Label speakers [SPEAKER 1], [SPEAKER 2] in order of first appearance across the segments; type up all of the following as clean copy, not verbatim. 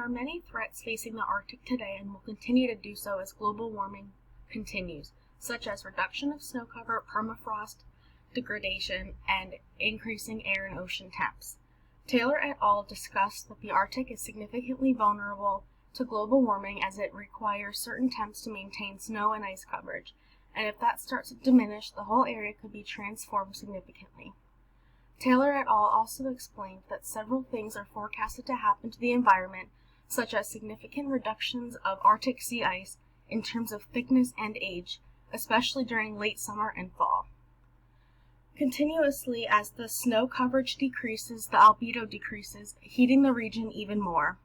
[SPEAKER 1] There are many threats facing the Arctic today and will continue to do so as global warming continues, such as reduction of snow cover, permafrost degradation, and increasing air and ocean temps. Taylor et al. Discussed that the Arctic is significantly vulnerable to global warming as it requires certain temps to maintain snow and ice coverage, and if that starts to diminish, the whole area could be transformed significantly. Taylor et al. Also explained that several things are forecasted to happen to the environment, such as significant reductions of Arctic sea ice in terms of thickness and age, especially during late summer and fall. Continuously, as the snow coverage decreases, the albedo decreases, heating the region even more.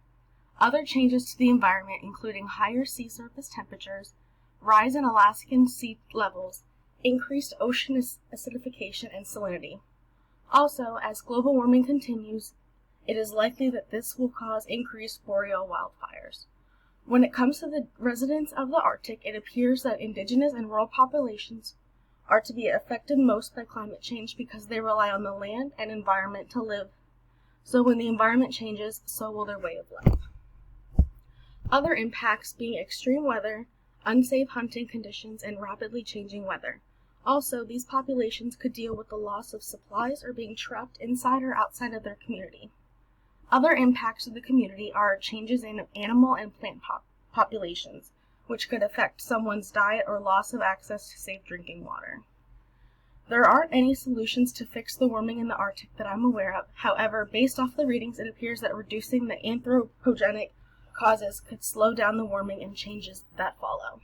[SPEAKER 1] Other changes to the environment, including higher sea surface temperatures, rise in Alaskan sea levels, increased ocean acidification, and salinity. Also, as global warming continues, it is likely that this will cause increased boreal wildfires. When it comes to the residents of the Arctic, it appears that indigenous and rural populations are to be affected most by climate change because they rely on the land and environment to live. So when the environment changes, so will their way of life. Other impacts being extreme weather, unsafe hunting conditions, and rapidly changing weather. Also, these populations could deal with the loss of supplies or being trapped inside or outside of their community. Other impacts to the community are changes in animal and plant populations, which could affect someone's diet or loss of access to safe drinking water. There aren't any solutions to fix the warming in the Arctic that I'm aware of. However, based off the readings, it appears that reducing the anthropogenic causes could slow down the warming and changes that follow.